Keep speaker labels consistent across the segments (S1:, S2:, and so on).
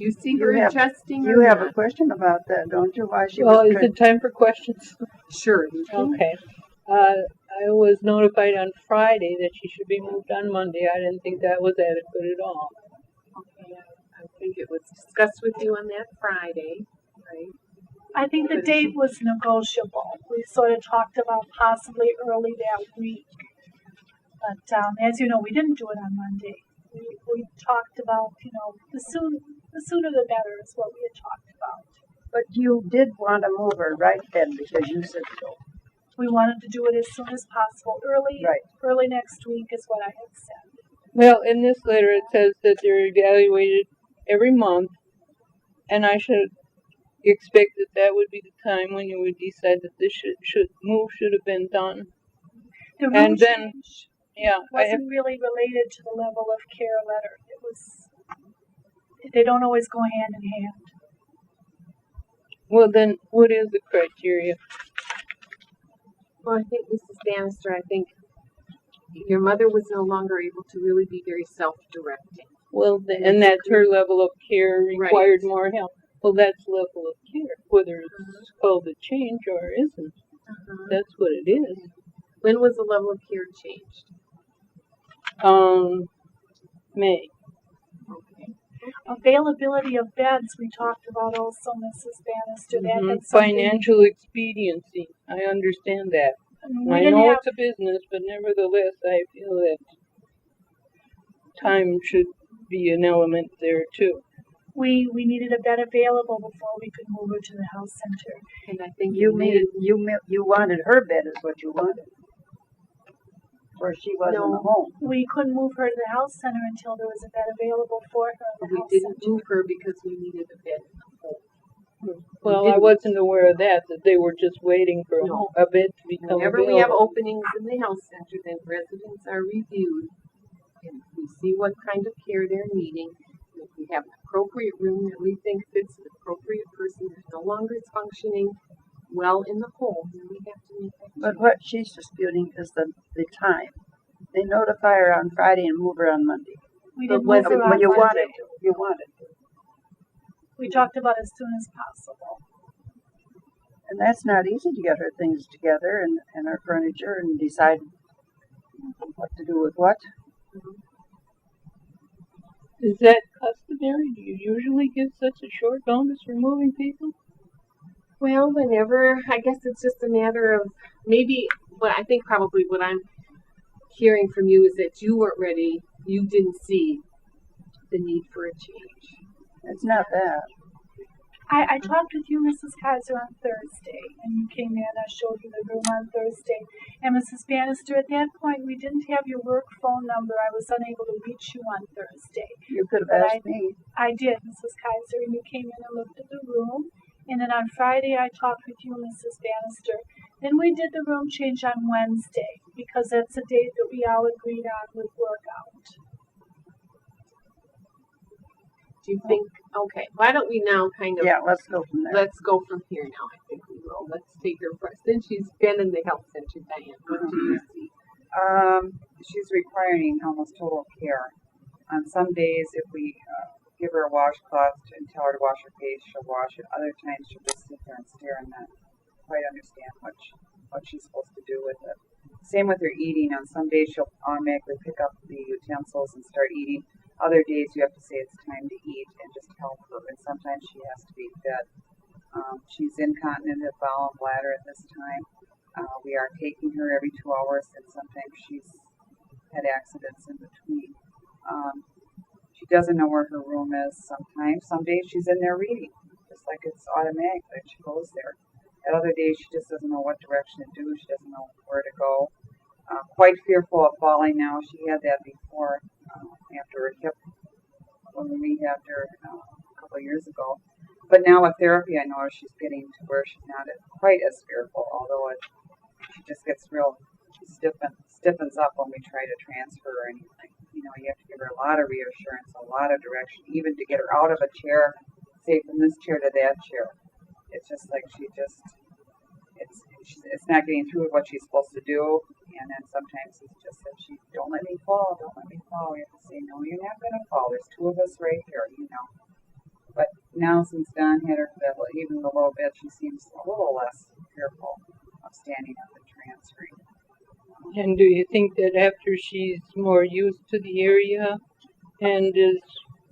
S1: Do you see her adjusting?
S2: You have a question about that, don't you? Why she
S3: Well,
S2: was
S3: is it time for questions?
S1: Sure.
S3: Okay. I was notified on Friday that she should be moved on Monday. I didn't think that was adequate at all.
S1: Okay. I think it was discussed with you on that Friday, right?
S4: I think the date was negotiable. We sort of talked about possibly early that week. But as you know, we didn't do it on Monday. We talked about, the sooner the better is what we had talked about.
S2: But you did want to move her, right, then, because you said so.
S4: We wanted to do it as soon as possible. Early next week is what I had said.
S3: Well, in this letter it says that they're evaluated every month, and I should expect that would be the time when you would decide that this should have been done.
S4: The room
S3: And then,
S4: change
S3: yeah,
S4: wasn't really related to the level of care letter. It was. They don't always go hand in hand.
S3: Well, then, what is the criteria?
S1: Well, I think Mrs. Bannister, your mother was no longer able to really be very self-directing.
S3: Well, and that's her level of care required more help. Well, that's level of care, whether it's called a change or isn't. That's what it is.
S1: When was the level of care changed?
S3: May.
S1: Okay.
S4: Availability of beds we talked about also, Mrs. Bannister.
S3: Financial expediency. I understand that. I know it's a business, but nevertheless, I feel that time should be an element there too.
S4: We needed a bed available before we could move her to the health center.
S1: And I think
S2: you wanted her bed is what you wanted. Or she wasn't home.
S4: We couldn't move her to the health center until there was a bed available for her in the health center.
S1: We didn't move her because we needed a bed in the home.
S3: Well, I wasn't aware of that they were just waiting for a bed to become
S1: Whenever
S3: available.
S1: we have openings in the health center, then residents are reviewed, and we see what kind of care they're needing. If we have an appropriate room that we think fits an appropriate person who's no longer functioning well in the home, then we have to make that change.
S2: But what she's disputing is the time. They notify her on Friday and move her on Monday.
S4: We didn't move her on Monday.
S2: You wanted to.
S4: We talked about as soon as possible.
S2: And that's not easy to get her things together and her furniture and decide what to do with what.
S3: Is that customary? Do you usually give such a short notice for moving people?
S1: Well, I guess it's just a matter of maybe I think probably what I'm hearing from you is that you weren't ready, you didn't see the need for a change.
S2: It's not that.
S4: I talked with you, Mrs. Kaiser, on Thursday, and you came in. I showed you the room on Thursday. And Mrs. Bannister, at that point, we didn't have your work phone number. I was unable to reach you on Thursday.
S2: You could have asked me.
S4: I did, Mrs. Kaiser, and you came in and looked at the room. And then on Friday, I talked with you, Mrs. Bannister. Then we did the room change on Wednesday, because that's a date that we all agreed on would work out.
S1: Do you think, okay, why don't we now
S2: let's go from there.
S1: Let's go from here now, I think we will. Let's take her first. Since she's been in the health center, Diane, what do you see?
S5: She's requiring almost total care. On some days, if we give her a washcloth and tell her to wash her face, she'll wash it. Other times, she'll just sit there and stare and not quite understand what she's supposed to do with it. Same with her eating. On some days, she'll automatically pick up the utensils and start eating. Other days, you have to say it's time to eat and just help her. And sometimes she has to be fed. She's incontinent of bowel and bladder at this time. We are taking her every 2 hours, and sometimes she's had accidents in between. She doesn't know where her room is sometimes. Some days she's in there reading, just like it's automatic that she goes there. At other days she just doesn't know what direction to do. She doesn't know where to go. Quite fearful of falling now. She had that before after her hip when we rehabbed her a couple of years ago. But now with therapy, I know she's getting to where she's not quite as fearful, although she just gets real stiffens up when we try to transfer or anything. You know, you have to give her a lot of reassurance, a lot of direction, even to get her out of a chair, say from this chair to that chair. It's just like it's not getting through what she's supposed to do, and then sometimes it's just that don't let me fall. We have to say, no, you're not going to fall. There's 2 of us right here, you know. Now since Dawn had her fit, even the low bed, she seems a little less fearful of standing up and transferring.
S3: And do you think that after she's more used to the area and is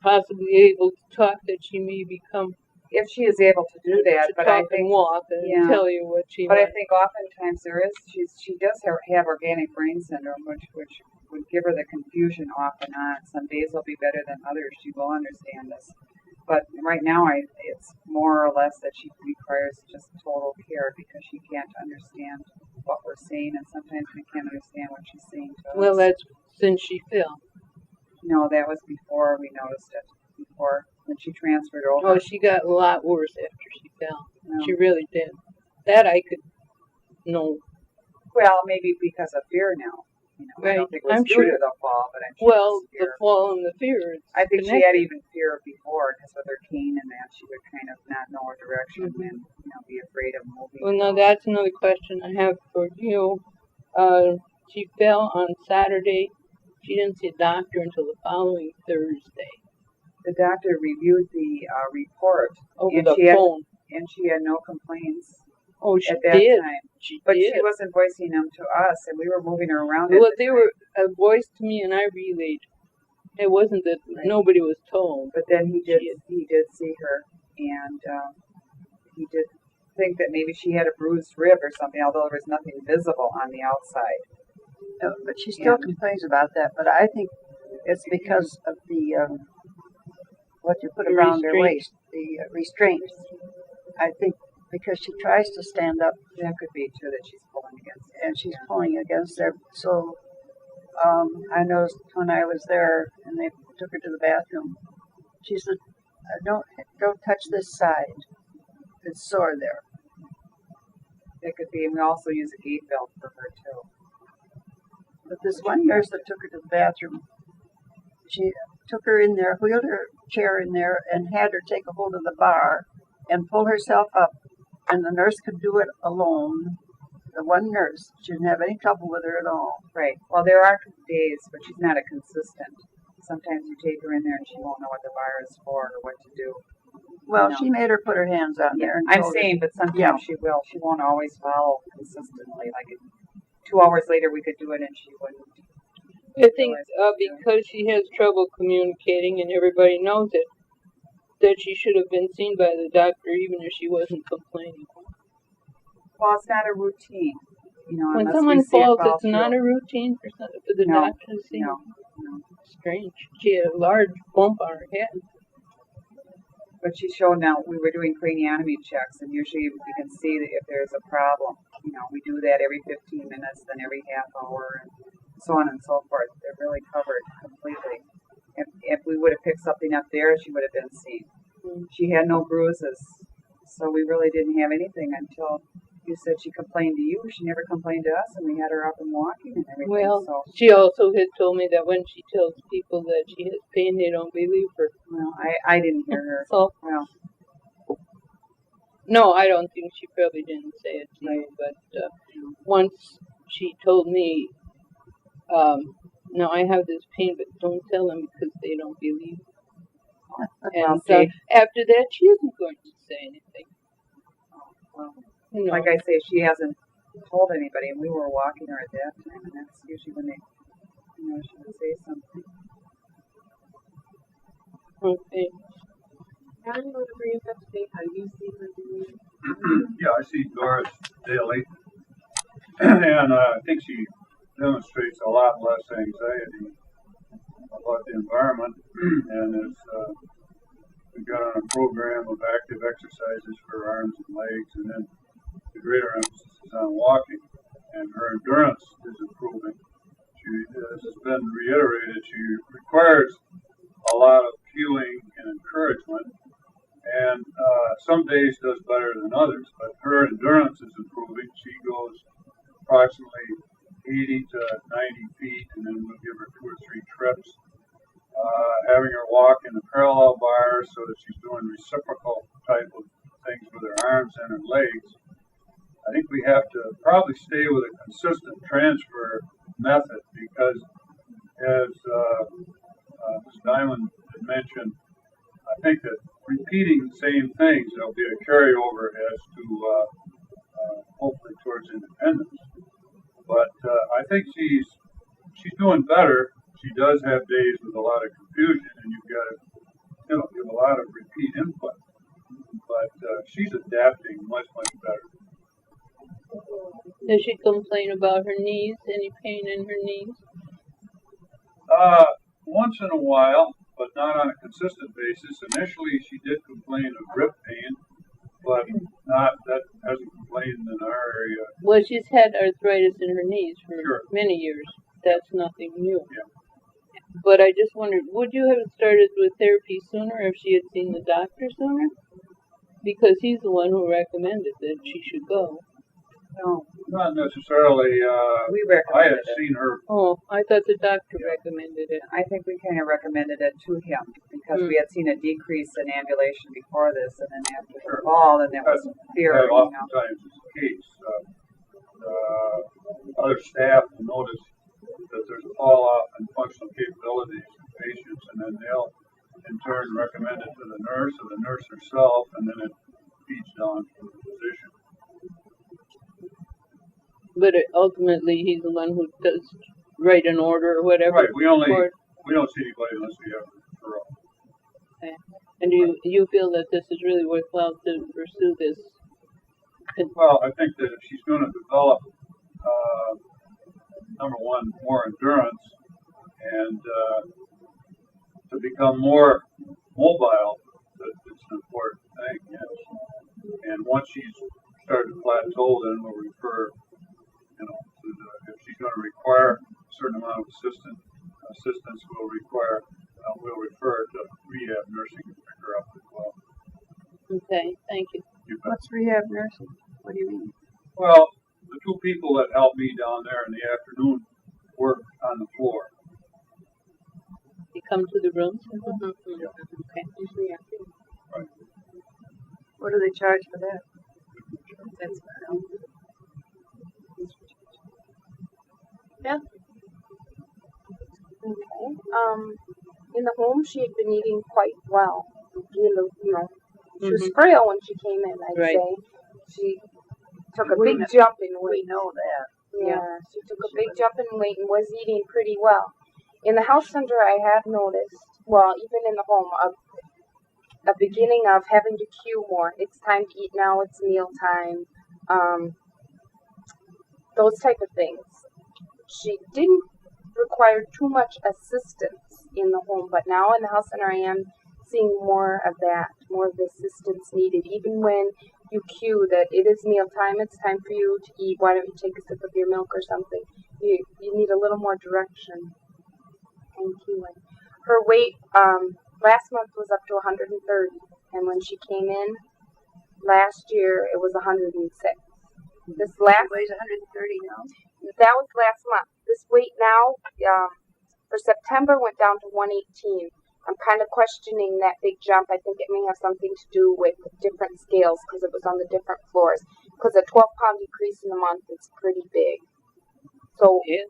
S3: possibly able to talk, that she may become
S5: If she is able to do that,
S3: to
S5: but I
S3: talk
S5: think
S3: and walk and
S5: yeah.
S3: tell you what she
S5: But I
S3: wants?
S5: think oftentimes she does have organic brain syndrome, which would give her the confusion off and on. Some days will be better than others. She will understand us. But right now, it's more or less that she requires just total care because she can't understand what we're saying, and sometimes we can't understand what she's saying to us.
S3: Well, that's since she fell.
S5: No, that was before we noticed it. Before when she transferred over.
S3: Oh, she got a lot worse after she fell.
S5: No.
S3: She really did. That I could know.
S5: Well, maybe because of fear now. You know, I
S3: Right.
S5: don't think it was
S3: I'm
S5: due
S3: sure.
S5: to the fall, but I'm sure
S3: Well,
S5: it was
S3: the
S5: fear.
S3: fall and the fear. It's
S5: I think she
S3: connected.
S5: had even fear before because with her cane and that, she would kind of not know her direction
S3: Mhm.
S5: and be afraid of moving.
S3: Well, now that's another question I have for you. She fell on Saturday. She didn't see a doctor until the following Thursday.
S5: The doctor reviewed the report
S3: Over
S5: and
S3: the
S5: she
S3: phone.
S5: and she had no complaints
S3: Oh, she
S5: at that
S3: did.
S5: time.
S3: She
S5: But
S3: did.
S5: she wasn't voicing them to us, and we were moving her around.
S3: Well,
S5: at the
S3: they
S5: time.
S3: were a voice to me, and I relayed. It wasn't that
S5: Right.
S3: nobody was told.
S5: But then he did
S3: She-
S5: see her, and he did think that maybe she had a bruised rib or something, although there was nothing visible on the outside.
S2: But she still complains about that. But I think it's because of the what you put
S3: The
S2: around her
S3: restraint.
S2: waist, the restraint. I think because she tries to stand up
S5: That could be too that she's pulling against it.
S2: and she's pulling against her. So I noticed when I was there and they took her to the bathroom, she said, "Don't touch this side. It's sore there."
S5: That could be, and we also use a gait belt for her too.
S2: But this one nurse that took her to the bathroom, she took her in there, wheeled her chair in there, and had her take a hold of the bar and pull herself up. And the nurse could do it alone. The one nurse, she didn't have any trouble with her at all.
S5: Right. Well, there are days, but she's not a consistent. Sometimes you take her in there and she won't know what the bar is for or what to do.
S2: Well,
S5: No.
S2: she made her put her hands on there. And
S5: I'm
S2: told her-
S5: saying, but sometimes
S2: Yeah.
S5: she will. She won't always follow consistently. Like 2 hours later, we could do it and she wouldn't.
S3: I think because she has trouble communicating and everybody knows it, that she should have been seen by the doctor even if she wasn't complaining.
S5: Well, it's not a routine.
S3: When
S5: unless
S3: someone
S5: we see it
S3: falls,
S5: fall
S3: it's not
S5: through.
S3: a routine for the
S5: No,
S3: doctor to see.
S5: No.
S3: Strange. She had a large bump on her head.
S5: But she showed now we were doing craniotomy checks, and usually we can see that if there's a problem. We do that every 15 minutes, then every half hour, and so on and so forth. They're really covered completely. If we would have picked something up there, she would have been seen. She had no bruises, so we really didn't have anything until you said she complained to you. She never complained to us, and we had her up and walking and everything.
S3: Well,
S5: so,
S3: she also had told me that when she tells people that she has pain, they don't believe her.
S5: well, I didn't hear her.
S3: So,
S5: Well,
S3: no, I don't think she probably didn't say it to you, but once she told me, no, I have this pain, but don't tell them because they don't believe. And
S5: see.
S3: after that, she isn't going to say anything.
S5: well,
S3: You know.
S5: like I say, she hasn't told anybody, and we were walking her at that time, and that's usually when they, she would say something.
S3: Okay.
S1: John, you want to bring us up to date how you see her doing?
S6: Yeah, I see Doris daily, and I think she demonstrates a lot less anxiety about the environment, and we've got on a program of active exercises for arms and legs, and then the greater emphasis is on walking, and her endurance is improving. As has been reiterated, she requires a lot of cueing and encouragement, and some days does better than others, but her endurance is improving. She goes approximately 80 to 90 feet, and then we'll give her 2 or 3 trips, having her walk in the parallel bars so that she's doing reciprocal type of things with her arms and her legs. I think we have to probably stay with a consistent transfer method because, as Ms. Diamond had mentioned, I think that repeating the same things. There'll be a carryover as to hopefully towards independence. But I think she's doing better. She does have days with a lot of confusion, and you've got to give a lot of repeat input. But she's adapting much better.
S3: Does she complain about her knees? Any pain in her knees?
S6: Once in a while, but not on a consistent basis. Initially, she did complain of grip pain, but that hasn't complained in our area.
S3: Well, she's had arthritis in her knees for
S6: Sure.
S3: many years. That's nothing new.
S6: Yeah.
S3: But I just wondered, would you have started with therapy sooner if she had seen the doctor sooner? Because he's the one who recommended that she should go.
S5: No,
S6: Not necessarily.
S5: we
S6: I
S5: recommended
S6: had
S5: it.
S6: seen her.
S3: Oh, I thought the doctor recommended it.
S5: I think we kind of recommended it to him because we had seen a decrease in ambulation before this, and then after the fall, and there was fear.
S6: That
S5: You know.
S6: oftentimes is the case. Other staff will notice that there's a fall off in functional capabilities of patients, and then they'll in turn recommend it to the nurse or the nurse herself, and then it feeds down to the physician.
S3: But ultimately, he's the one who does write an order or whatever.
S6: Right. We don't
S3: for-
S6: see anybody unless we have a referral.
S3: And you feel that this is really worthwhile to pursue this?
S6: Well, I think that if she's going to develop, number one, more endurance, and to become more mobile, that it's an important thing. Yes. And once she's started to plateau, then we'll refer, if she's going to require a certain amount of assistance, we'll refer to rehab nursing to pick her up as well.
S3: Okay, thank you.
S6: You bet.
S2: What's rehab nursing? What do you mean?
S6: Well, the two people that help me down there in the afternoon work on the floor.
S3: You come to the rooms?
S1: Mm-hmm.
S3: Okay.
S1: Usually after
S6: Right.
S2: What do they charge for that?
S1: that's
S7: Okay. In the home, she had been eating quite well. She was frail when she came in, I'd
S3: Right.
S7: say. She took a
S2: We
S7: big jump in
S2: We
S7: weight.
S2: know that.
S7: Yeah, she took a big jump in weight and was eating pretty well. In the health center, I had noticed, well, even in the home, a beginning of having to cue more. It's time to eat now. It's meal time. Those type of things. She didn't require too much assistance in the home, but now in the health center, I am seeing more of that, more of the assistance needed. Even when you cue that it is meal time, it's time for you to eat. Why don't you take a sip of your milk or something? You need a little more direction and cueing. Her weight last month was up to 130, and when she came in last year, it was 106. This last
S2: Weighs 130 now.
S7: that was last month. This weight now for September went down to 118. I'm kind of questioning that big jump. I think it may have something to do with different scales because it was on the different floors. Because a 12-pound decrease in a month is pretty big. So,
S3: Yes.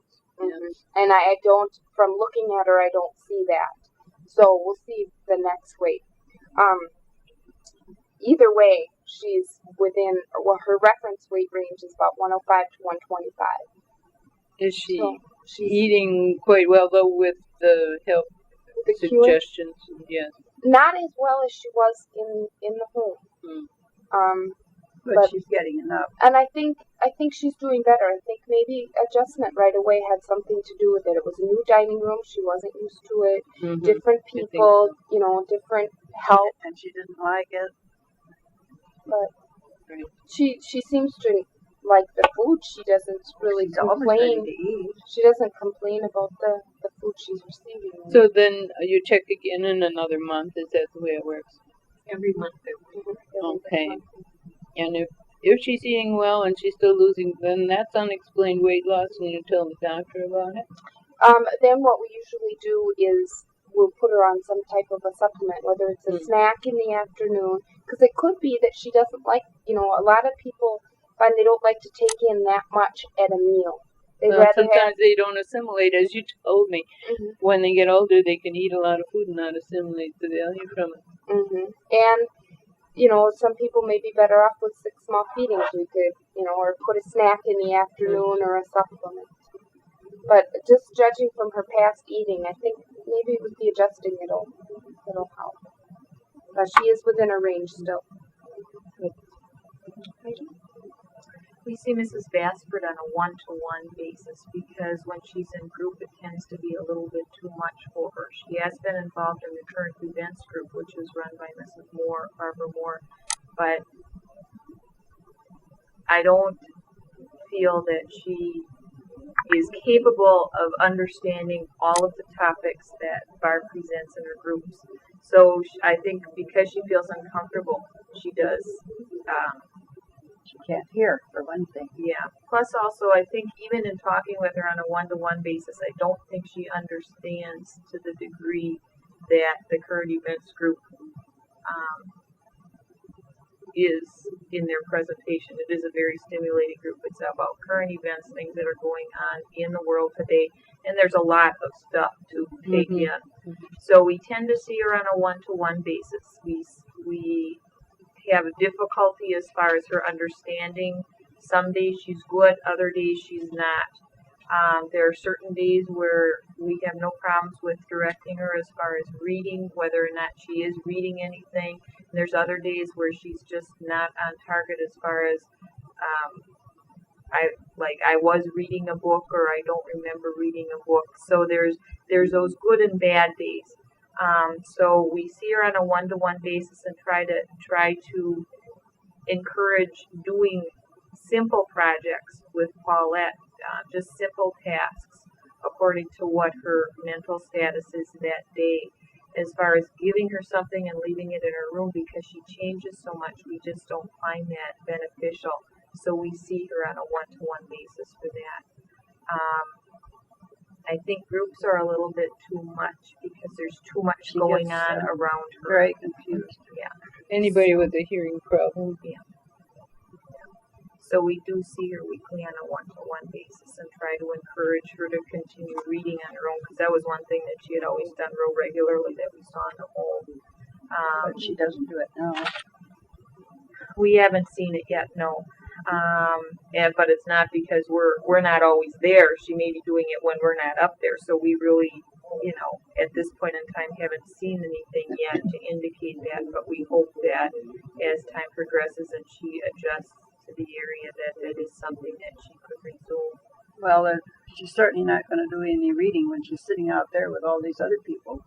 S7: and I don't, from looking at her, I don't see that. So we'll see the next weight. Either way, she's within, well, her reference weight range is about 105 to 125.
S3: Is she
S7: So she's
S3: eating quite well, though, with the help
S7: the cueing.
S3: suggestions? Yes.
S7: Not as well as she was in the home.
S2: But she's getting enough.
S7: And I think she's doing better. I think maybe adjustment right away had something to do with it. It was a new dining room. She wasn't used to it.
S3: Mm-hmm.
S7: Different people, different help.
S2: And she didn't like it.
S7: But
S3: Right.
S7: she seems to like the food. She doesn't really
S2: She's always ready
S7: complain.
S2: to eat.
S7: She doesn't complain about the food she's receiving.
S3: So then you check again in another month. Is that the way it works?
S1: every month.
S3: Okay. And if she's eating well and she's still losing, then that's unexplained weight loss, and you tell the doctor about it.
S7: Then what we usually do is we'll put her on some type of a supplement, whether it's a snack in the afternoon, because it could be that she doesn't like, a lot of people find they don't like to take in that much at a meal. They'd
S3: Well,
S7: rather have.
S3: sometimes they don't assimilate, as you told me.
S7: Mhm.
S3: When they get older, they can eat a lot of food and not assimilate the value from it.
S7: And you know, some people may be better off with 6 small feedings. We could, you know, or put a snack in the afternoon or a supplement. But just judging from her past eating, I think maybe with the adjusting it'll help. But she is within her range still.
S8: We see Mrs. Basford on a one-to-one basis because when she's in group, it tends to be a little bit too much for her. She has been involved in the current events group, which is run by Mrs. Moore, Barbara Moore, but I don't feel that she is capable of understanding all of the topics that Barb presents in her groups. So I think because she feels uncomfortable, she does.
S2: She can't hear, for one thing.
S8: Yeah. Plus, also, I think even in talking with her on a one-to-one basis, I don't think she understands to the degree that the current events group is in their presentation. It is a very stimulating group. It's about current events, things that are going on in the world today, and there's a lot of stuff to take in. So we tend to see her on a one-to-one basis. We have difficulty as far as her understanding. Some days she's good, other days she's not. There are certain days where we have no problems with directing her as far as reading, whether or not she is reading anything. And there's other days where she's just not on target as far as I was reading a book or I don't remember reading a book. So there's those good and bad days. So we see her on a one-to-one basis and try to encourage doing simple projects with Paulette, just simple tasks according to what her mental status is that day. As far as giving her something and leaving it in her room because she changes so much, we just don't find that beneficial. So we see her on a one-to-one basis for that. I think groups are a little bit too much because there's too much going on around her.
S2: Very confused.
S8: Yeah.
S3: Anybody with a hearing problem.
S8: Yeah. So we do see her weekly on a one-to-one basis and try to encourage her to continue reading on her own because that was one thing that she had always done real regularly that we saw in the home.
S2: But she doesn't do it now.
S8: We haven't seen it yet, no. But it's not because we're not always there. She may be doing it when we're not up there. So we really, at this point in time, haven't seen anything yet to indicate that. But we hope that as time progresses and she adjusts to the area, that is something that she could resume.
S2: Well, she's certainly not going to do any reading when she's sitting out there with all these other people.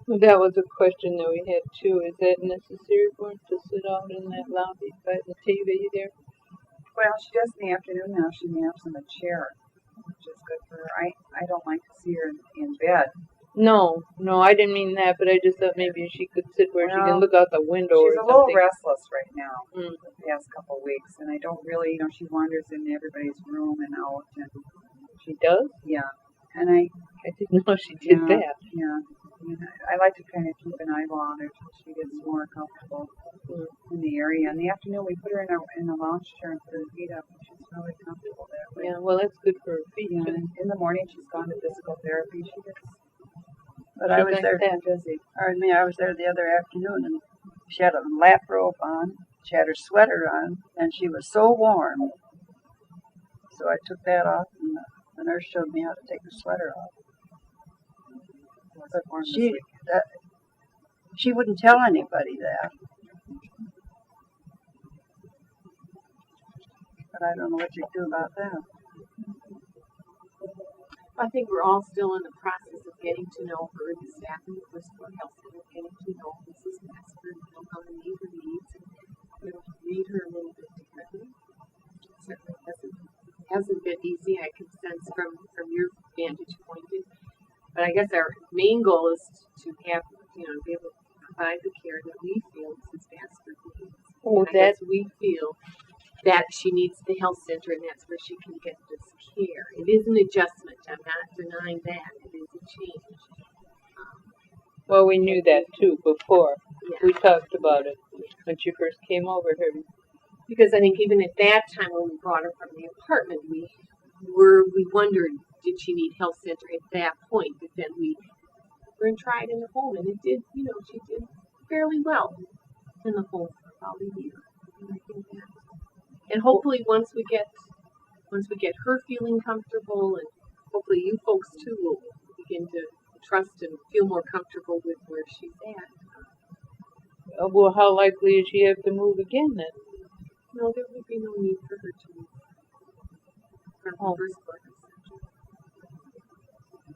S3: Well, that was a question that we had too. Is that necessary for her to sit out in that lobby by the TV there?
S5: Well, she does in the afternoon now. She naps in the chair, which is good for her. I don't like to see her in bed.
S3: No, I didn't mean that, but I just thought maybe she could sit where she can look out the window or
S5: She's
S3: something.
S5: a little restless right now
S3: Mm.
S5: the past couple of weeks, and I don't really, she wanders in everybody's room and out, and
S3: She does?
S5: yeah, and I
S3: didn't know she did that.
S5: Yeah, I like to kind of keep an eyeball on her till she gets more comfortable in the area. In the afternoon, we put her in a lounge chair and put her feet up, and she's really comfortable that way.
S3: Yeah, well, that's good for her feet
S5: Yeah,
S3: too.
S5: and in the morning, she's gone to physical therapy. She gets
S2: But I was there.
S5: busy.
S2: I was there the other afternoon, and she had a lap robe on. She had her sweater on, and she was so warm. So I took that off, and the nurse showed me how to take the sweater off. But she wouldn't tell anybody that. But I don't know what you do about that.
S1: I think we're all still in the process of getting to know her, the staff in the Bristol Health Center, getting to know Mrs. Basford, how to meet her needs, and read her a little bit differently. It certainly hasn't been easy. I can sense from your vantage point. But I guess our main goal is to have, be able to provide the care that we feel Mrs. Basford needs.
S3: Oh,
S1: I guess we feel that she needs the health center, and that's where she can get this care. It is an adjustment. I'm not denying that. It is a change.
S3: Well, we knew that too before.
S1: Yeah.
S3: We talked about it when she first came over here.
S1: Because I think even at that time when we brought her from the apartment, we wondered, did she need health center at that point? But then we were and tried in the home, and it did, she did fairly well in the home for about a year. And I think that, and hopefully once we get her feeling comfortable, and hopefully you folks too will begin to trust and feel more comfortable with where she's at.
S3: Well, how likely is she have to move again then?
S1: No, there would be no need for her to move from first floor.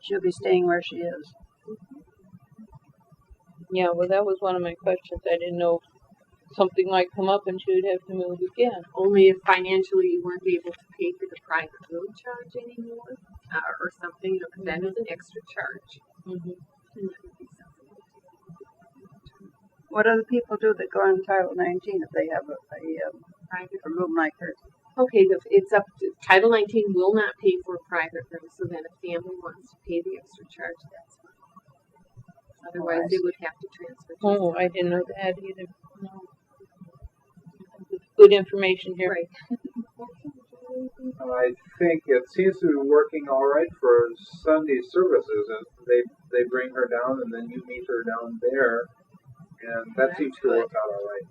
S2: She'll be staying where she is.
S3: Yeah, well, that was one of my questions. I didn't know if something might come up and she would have to move again.
S1: Only if financially you weren't able to pay for the private road charge anymore, or something, because that is an extra charge.
S3: Mm-hmm.
S1: And that would be something.
S2: What do the people do that go on Title 19 if they have a room like hers?
S1: Okay, it's up to Title 19 will not pay for a private room, so then if family wants to pay the extra charge, that's fine. Otherwise, they would have to transfer.
S3: Oh, I didn't know that either. No. Good information here.
S1: Right.
S9: I think it seems to be working all right for Sunday services, and they bring her down, and then you meet her down there, and that seems to work out all right.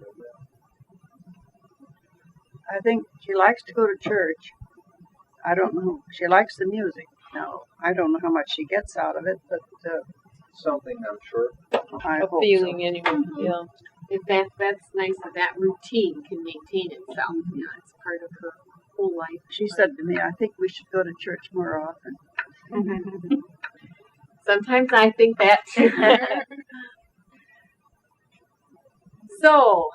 S2: I think she likes to go to church. I don't know. She likes the music. Now, I don't know how much she gets out of it, but
S9: Something, I'm sure.
S2: I
S3: A
S2: hope
S3: feeling
S2: so.
S3: anyway. Yeah.
S1: If that's nice that routine can maintain itself. Yeah, it's part of her whole life.
S2: She said to me, I think we should go to church more often.
S1: Sometimes I think that too. So,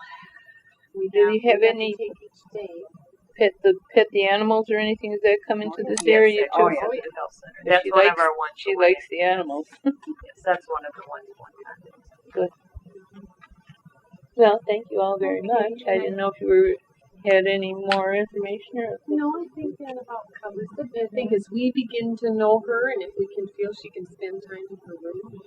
S3: Do we have
S1: to
S3: any
S1: take each day.
S3: pet the animals or anything? Does that come into this
S8: Yes,
S3: area
S8: it
S3: too?
S8: goes into the health center. That's
S3: She
S8: one
S3: likes-
S8: of our ones.
S3: She likes the animals.
S8: Yes, that's one of the ones.
S3: Well, thank you all very much. I didn't know if you had any more information or.
S1: No, I think that about covers it. I think as we begin to know her, and if we can feel she can spend time in her room,